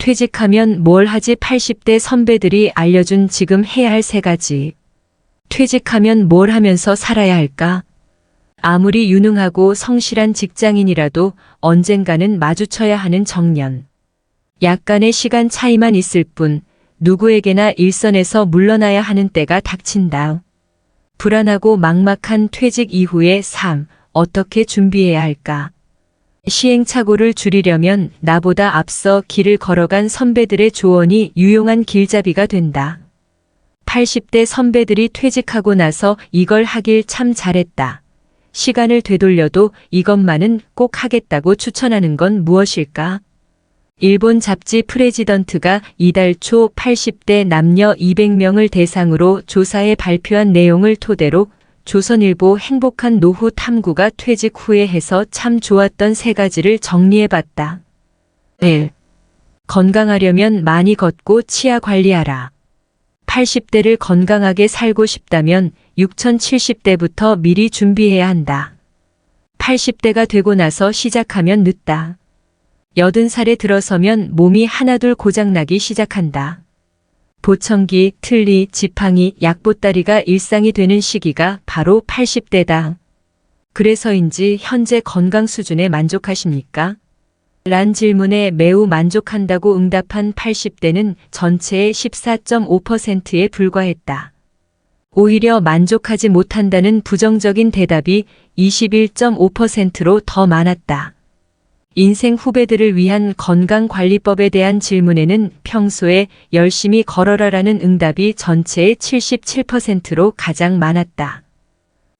퇴직하면 뭘 하지? 80대 선배들이 알려준 지금 해야 할 3가지. 퇴직하면 뭘 하면서 살아야 할까? 아무리 유능하고 성실한 직장인이라도 언젠가는 마주쳐야 하는 정년. 약간의 시간 차이만 있을 뿐 누구에게나 일선에서 물러나야 하는 때가 닥친다. 불안하고 막막한 퇴직 이후의 삶, 어떻게 준비해야 할까? 시행착오를 줄이려면 나보다 앞서 길을 걸어간 선배들의 조언이 유용한 길잡이가 된다. 80대 선배들이 퇴직하고 나서 이걸 하길 참 잘했다. 시간을 되돌려도 이것만은 꼭 하겠다고 추천하는 건 무엇일까? 일본 잡지 프레지던트가 이달 초 80대 남녀 200명을 대상으로 조사해 발표한 내용을 토대로 조선일보 행복한 노후 탐구가 퇴직 후에 해서 참 좋았던 3가지를 정리해봤다. 1. 건강하려면 많이 걷고 치아 관리하라. 80대를 건강하게 살고 싶다면 6070대부터 미리 준비해야 한다. 80대가 되고 나서 시작하면 늦다. 80살에 들어서면 몸이 하나둘 고장나기 시작한다. 보청기, 틀니, 지팡이, 약보따리가 일상이 되는 시기가 바로 80대다. 그래서인지 현재 건강 수준에 만족하십니까? 란 질문에 매우 만족한다고 응답한 80대는 전체의 14.5%에 불과했다. 오히려 만족하지 못한다는 부정적인 대답이 21.5%로 더 많았다. 인생 후배들을 위한 건강관리법에 대한 질문에는 평소에 열심히 걸어라라는 응답이 전체의 77%로 가장 많았다.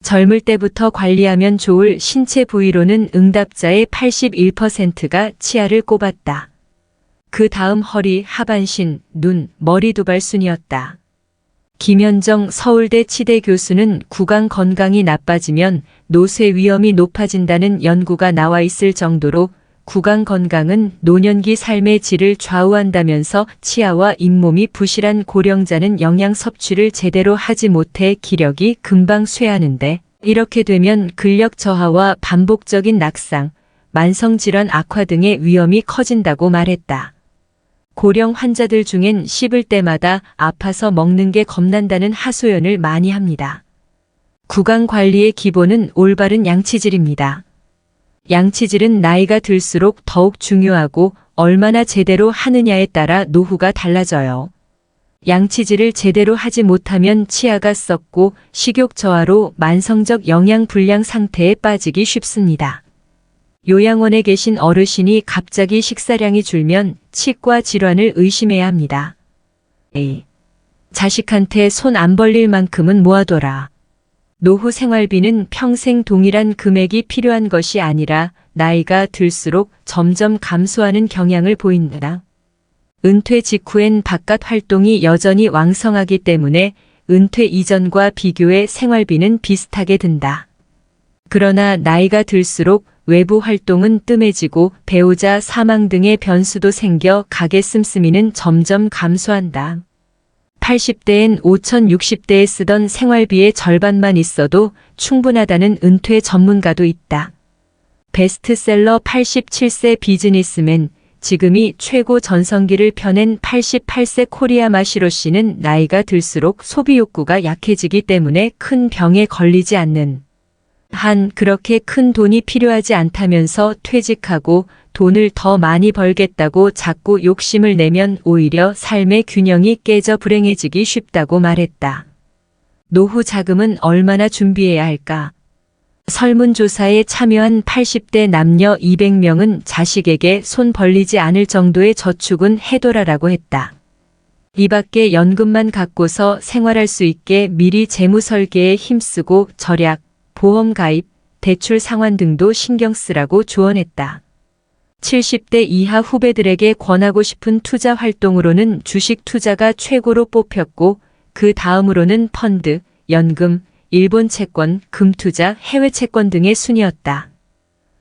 젊을 때부터 관리하면 좋을 신체 부위로는 응답자의 81%가 치아를 꼽았다. 그 다음 허리, 하반신, 눈, 머리 두발 순이었다. 김현정 서울대 치대 교수는 구강 건강이 나빠지면 노쇠 위험이 높아진다는 연구가 나와 있을 정도로 구강 건강은 노년기 삶의 질을 좌우한다면서 치아와 잇몸이 부실한 고령자는 영양 섭취를 제대로 하지 못해 기력이 금방 쇠하는데 이렇게 되면 근력 저하와 반복적인 낙상, 만성질환 악화 등의 위험이 커진다고 말했다. 고령 환자들 중엔 씹을 때마다 아파서 먹는 게 겁난다는 하소연을 많이 합니다. 구강 관리의 기본은 올바른 양치질입니다. 양치질은 나이가 들수록 더욱 중요하고 얼마나 제대로 하느냐에 따라 노후가 달라져요. 양치질을 제대로 하지 못하면 치아가 썩고 식욕 저하로 만성적 영양 불량 상태에 빠지기 쉽습니다. 요양원에 계신 어르신이 갑자기 식사량이 줄면 치과 질환을 의심해야 합니다. A. 자식한테 손 안 벌릴 만큼은 모아둬라. 노후 생활비는 평생 동일한 금액이 필요한 것이 아니라 나이가 들수록 점점 감소하는 경향을 보인다. 은퇴 직후엔 바깥 활동이 여전히 왕성하기 때문에 은퇴 이전과 비교해 생활비는 비슷하게 든다. 그러나 나이가 들수록 외부 활동은 뜸해지고 배우자 사망 등의 변수도 생겨 가계 씀씀이는 점점 감소한다. 80대엔 5060대에 쓰던 생활비의 절반만 있어도 충분하다는 은퇴 전문가도 있다. 베스트셀러 87세 비즈니스맨, 지금이 최고 전성기를 펴낸 88세 코리아 마시로 씨는 나이가 들수록 소비 욕구가 약해지기 때문에 큰 병에 걸리지 않는 한 그렇게 큰 돈이 필요하지 않다면서 퇴직하고 돈을 더 많이 벌겠다고 자꾸 욕심을 내면 오히려 삶의 균형이 깨져 불행해지기 쉽다고 말했다. 노후 자금은 얼마나 준비해야 할까? 설문조사에 참여한 80대 남녀 200명은 자식에게 손 벌리지 않을 정도의 저축은 해둬라라고 했다. 이 밖에 연금만 갖고서 생활할 수 있게 미리 재무 설계에 힘쓰고 절약, 보험 가입, 대출 상환 등도 신경 쓰라고 조언했다. 70대 이하 후배들에게 권하고 싶은 투자 활동으로는 주식 투자가 최고로 뽑혔고 그 다음으로는 펀드, 연금, 일본 채권, 금투자, 해외 채권 등의 순이었다.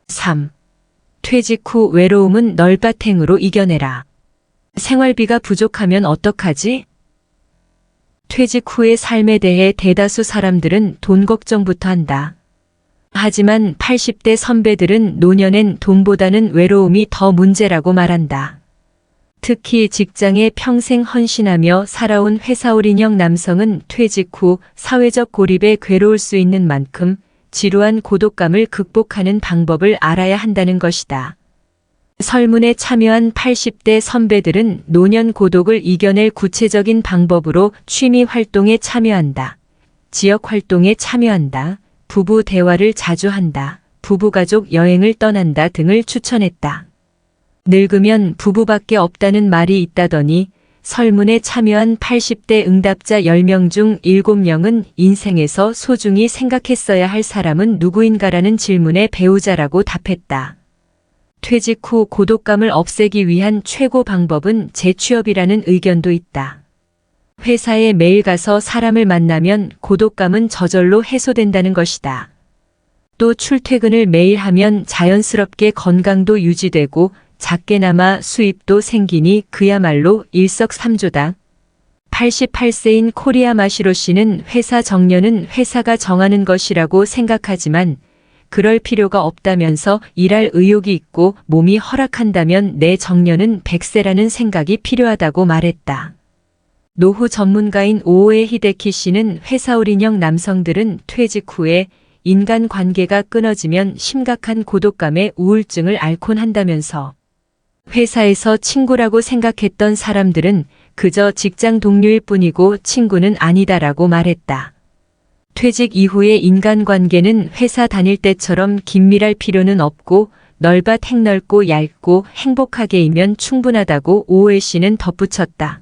3. 퇴직 후 외로움은 널밭행으로 이겨내라. 생활비가 부족하면 어떡하지? 퇴직 후의 삶에 대해 대다수 사람들은 돈 걱정부터 한다. 하지만 80대 선배들은 노년엔 돈보다는 외로움이 더 문제라고 말한다. 특히 직장에 평생 헌신하며 살아온 회사올인형 남성은 퇴직 후 사회적 고립에 괴로울 수 있는 만큼 지루한 고독감을 극복하는 방법을 알아야 한다는 것이다. 설문에 참여한 80대 선배들은 노년 고독을 이겨낼 구체적인 방법으로 취미 활동에 참여한다. 지역 활동에 참여한다. 부부 대화를 자주 한다. 부부가족 여행을 떠난다 등을 추천했다. 늙으면 부부밖에 없다는 말이 있다더니 설문에 참여한 80대 응답자 10명 중 7명은 인생에서 소중히 생각했어야 할 사람은 누구인가라는 질문에 배우자라고 답했다. 퇴직 후 고독감을 없애기 위한 최고 방법은 재취업이라는 의견도 있다. 회사에 매일 가서 사람을 만나면 고독감은 저절로 해소된다는 것이다. 또 출퇴근을 매일 하면 자연스럽게 건강도 유지되고 작게나마 수입도 생기니 그야말로 일석삼조다. 88세인 코리아 마시로 씨는 회사 정년은 회사가 정하는 것이라고 생각하지만 그럴 필요가 없다면서 일할 의욕이 있고 몸이 허락한다면 내 정년은 100세라는 생각이 필요하다고 말했다. 노후 전문가인 오오에 히데키 씨는 회사올인형 남성들은 퇴직 후에 인간관계가 끊어지면 심각한 고독감에 우울증을 앓곤 한다면서 회사에서 친구라고 생각했던 사람들은 그저 직장 동료일 뿐이고 친구는 아니다라고 말했다. 퇴직 이후의 인간관계는 회사 다닐 때처럼 긴밀할 필요는 없고 널밭 넓고 얇고 행복하게이면 충분하다고 오오에 씨는 덧붙였다.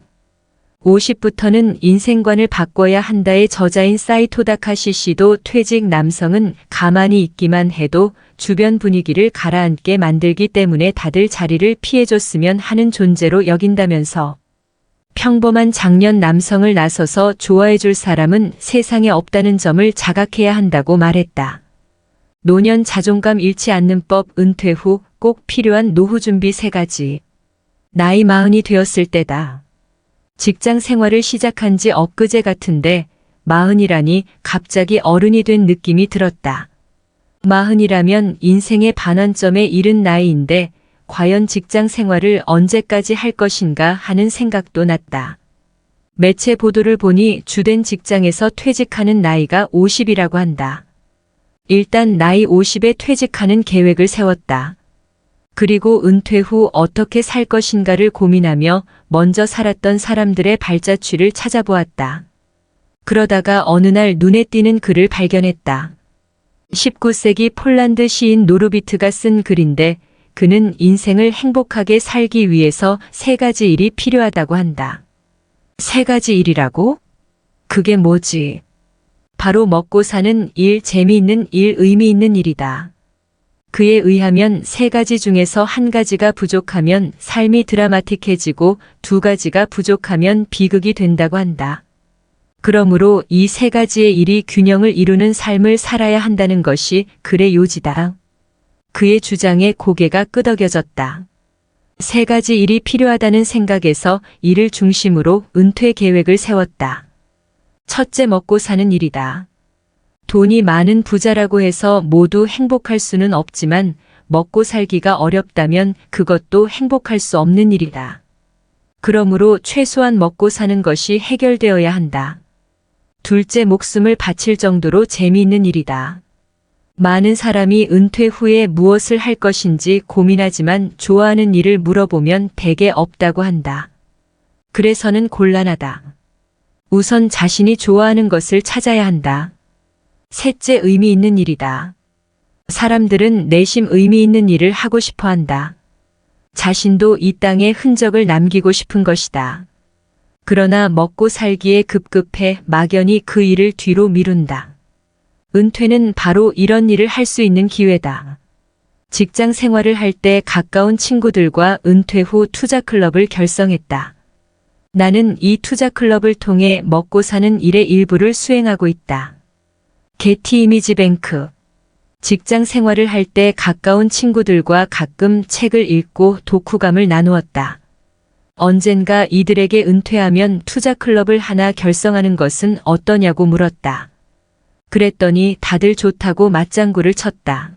50부터는 인생관을 바꿔야 한다의 저자인 사이토 다카시 씨도 퇴직 남성은 가만히 있기만 해도 주변 분위기를 가라앉게 만들기 때문에 다들 자리를 피해줬으면 하는 존재로 여긴다면서 평범한 장년 남성을 나서서 좋아해줄 사람은 세상에 없다는 점을 자각해야 한다고 말했다. 노년 자존감 잃지 않는 법 은퇴 후 꼭 필요한 노후 준비 3가지. 나이 40이 되었을 때다. 직장 생활을 시작한 지 엊그제 같은데 40이라니 갑자기 어른이 된 느낌이 들었다. 40이라면 인생의 반환점에 이른 나이인데 과연 직장 생활을 언제까지 할 것인가 하는 생각도 났다. 매체 보도를 보니 주된 직장에서 퇴직하는 나이가 50이라고 한다. 일단 나이 50에 퇴직하는 계획을 세웠다. 그리고 은퇴 후 어떻게 살 것인가를 고민하며 먼저 살았던 사람들의 발자취를 찾아보았다. 그러다가 어느 날 눈에 띄는 글을 발견했다. 19세기 폴란드 시인 노르비트가 쓴 글인데 그는 인생을 행복하게 살기 위해서 3가지 일이 필요하다고 한다. 3가지 일이라고? 그게 뭐지? 바로 먹고 사는 일, 재미있는 일, 의미 있는 일이다. 그에 의하면 3가지 중에서 1가지가 부족하면 삶이 드라마틱해지고 2가지가 부족하면 비극이 된다고 한다. 그러므로 이 3가지의 일이 균형을 이루는 삶을 살아야 한다는 것이 글의 요지다. 그의 주장에 고개가 끄덕여졌다. 3가지 일이 필요하다는 생각에서 이를 중심으로 은퇴 계획을 세웠다. 첫째, 먹고 사는 일이다. 돈이 많은 부자라고 해서 모두 행복할 수는 없지만 먹고 살기가 어렵다면 그것도 행복할 수 없는 일이다. 그러므로 최소한 먹고 사는 것이 해결되어야 한다. 둘째, 목숨을 바칠 정도로 재미있는 일이다. 많은 사람이 은퇴 후에 무엇을 할 것인지 고민하지만 좋아하는 일을 물어보면 대개 없다고 한다. 그래서는 곤란하다. 우선 자신이 좋아하는 것을 찾아야 한다. 셋째, 의미 있는 일이다. 사람들은 내심 의미 있는 일을 하고 싶어 한다. 자신도 이 땅에 흔적을 남기고 싶은 것이다. 그러나 먹고 살기에 급급해 막연히 그 일을 뒤로 미룬다. 은퇴는 바로 이런 일을 할 수 있는 기회다. 직장 생활을 할 때 가까운 친구들과 은퇴 후 투자 클럽을 결성했다. 나는 이 투자 클럽을 통해 먹고 사는 일의 일부를 수행하고 있다. 게티 이미지뱅크. 직장 생활을 할 때 가까운 친구들과 가끔 책을 읽고 독후감을 나누었다. 언젠가 이들에게 은퇴하면 투자 클럽을 하나 결성하는 것은 어떠냐고 물었다. 그랬더니 다들 좋다고 맞장구를 쳤다.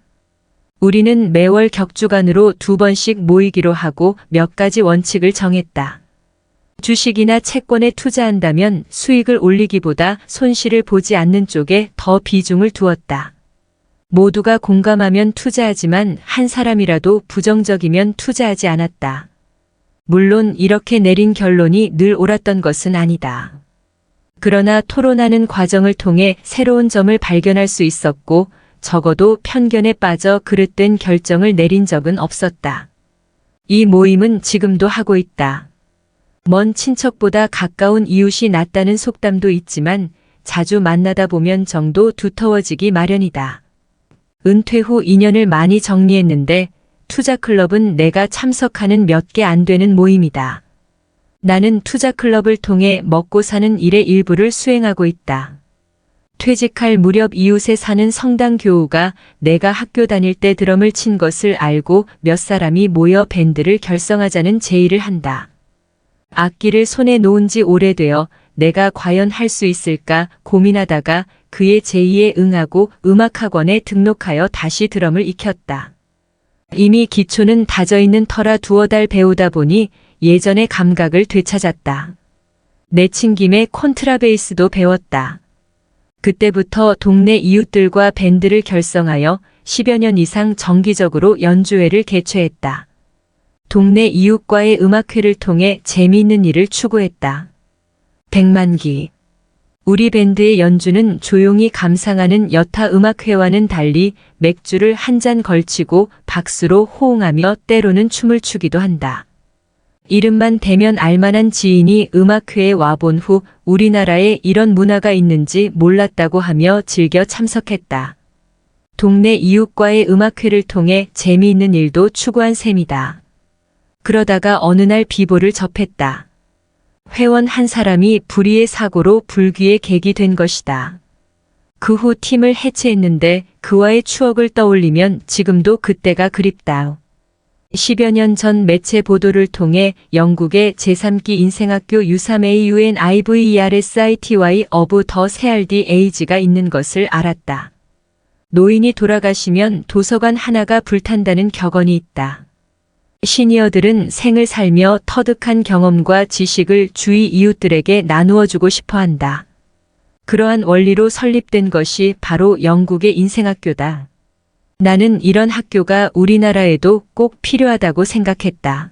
우리는 매월 격주간으로 2번씩 모이기로 하고 몇 가지 원칙을 정했다. 주식이나 채권에 투자한다면 수익을 올리기보다 손실을 보지 않는 쪽에 더 비중을 두었다. 모두가 공감하면 투자하지만 한 사람이라도 부정적이면 투자하지 않았다. 물론 이렇게 내린 결론이 늘 옳았던 것은 아니다. 그러나 토론하는 과정을 통해 새로운 점을 발견할 수 있었고 적어도 편견에 빠져 그릇된 결정을 내린 적은 없었다. 이 모임은 지금도 하고 있다. 먼 친척보다 가까운 이웃이 낫다는 속담도 있지만 자주 만나다 보면 정도 두터워지기 마련이다. 은퇴 후 인연을 많이 정리했는데 투자클럽은 내가 참석하는 몇 개 안 되는 모임이다. 나는 투자클럽을 통해 먹고 사는 일의 일부를 수행하고 있다. 퇴직할 무렵 이웃에 사는 성당 교우가 내가 학교 다닐 때 드럼을 친 것을 알고 몇 사람이 모여 밴드를 결성하자는 제의를 한다. 악기를 손에 놓은 지 오래되어 내가 과연 할 수 있을까 고민하다가 그의 제의에 응하고 음악학원에 등록하여 다시 드럼을 익혔다. 이미 기초는 다져 있는 터라 두어 달 배우다 보니 예전의 감각을 되찾았다. 내친 김에 콘트라베이스도 배웠다. 그때부터 동네 이웃들과 밴드를 결성하여 10여 년 이상 정기적으로 연주회를 개최했다. 동네 이웃과의 음악회를 통해 재미있는 일을 추구했다. 백만기. 우리 밴드의 연주는 조용히 감상하는 여타 음악회와는 달리 맥주를 한 잔 걸치고 박수로 호응하며 때로는 춤을 추기도 한다. 이름만 대면 알만한 지인이 음악회에 와본 후 우리나라에 이런 문화가 있는지 몰랐다고 하며 즐겨 참석했다. 동네 이웃과의 음악회를 통해 재미있는 일도 추구한 셈이다. 그러다가 어느 날 비보를 접했다. 회원 한 사람이 불의의 사고로 불귀의 객이 된 것이다. 그 후 팀을 해체했는데 그와의 추억을 떠올리면 지금도 그때가 그립다. 10여 년 전 매체 보도를 통해 영국의 제3기 인생학교 U3AUNIVERSITY of the CRD Age가 있는 것을 알았다. 노인이 돌아가시면 도서관 하나가 불탄다는 격언이 있다. 시니어들은 생을 살며 터득한 경험과 지식을 주위 이웃들에게 나누어주고 싶어 한다. 그러한 원리로 설립된 것이 바로 영국의 인생학교다. 나는 이런 학교가 우리나라에도 꼭 필요하다고 생각했다.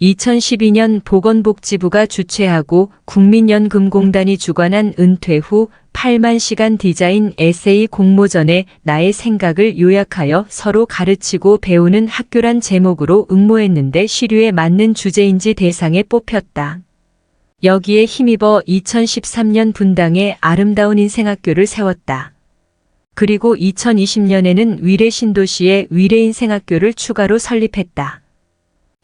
2012년 보건복지부가 주최하고 국민연금공단이 주관한 은퇴 후 8만 시간 디자인 에세이 공모전에 나의 생각을 요약하여 서로 가르치고 배우는 학교란 제목으로 응모했는데 시류에 맞는 주제인지 대상에 뽑혔다. 여기에 힘입어 2013년 분당에 아름다운 인생학교를 세웠다. 그리고 2020년에는 위례 신도시에 위례인생학교를 추가로 설립했다.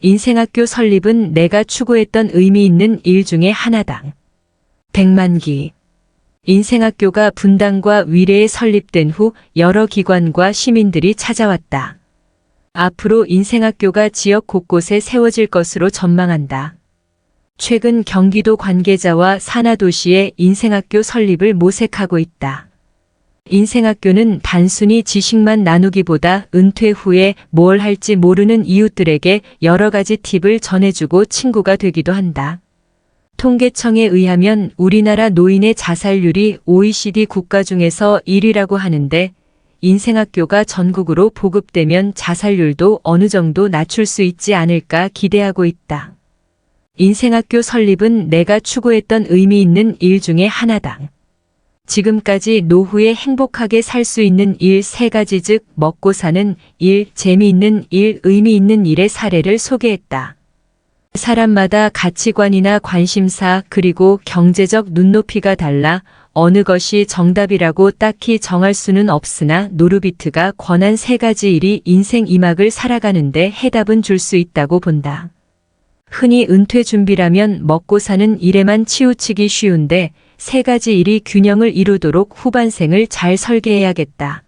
인생학교 설립은 내가 추구했던 의미 있는 일 중에 하나다. 백만기. 인생학교가 분당과 위례에 설립된 후 여러 기관과 시민들이 찾아왔다. 앞으로 인생학교가 지역 곳곳에 세워질 것으로 전망한다. 최근 경기도 관계자와 산하도시에 인생학교 설립을 모색하고 있다. 인생학교는 단순히 지식만 나누기보다 은퇴 후에 뭘 할지 모르는 이웃들에게 여러 가지 팁을 전해주고 친구가 되기도 한다. 통계청에 의하면 우리나라 노인의 자살률이 OECD 국가 중에서 1위라고 하는데 인생학교가 전국으로 보급되면 자살률도 어느 정도 낮출 수 있지 않을까 기대하고 있다. 인생학교 설립은 내가 추구했던 의미 있는 일 중에 하나다. 지금까지 노후에 행복하게 살 수 있는 일 3가지 즉 먹고 사는 일, 재미있는 일, 의미 있는 일의 사례를 소개했다. 사람마다 가치관이나 관심사 그리고 경제적 눈높이가 달라 어느 것이 정답이라고 딱히 정할 수는 없으나 노르비트가 권한 3가지 일이 인생 2막을 살아가는데 해답은 줄 수 있다고 본다. 흔히 은퇴 준비라면 먹고 사는 일에만 치우치기 쉬운데 3가지 일이 균형을 이루도록 후반생을 잘 설계해야겠다.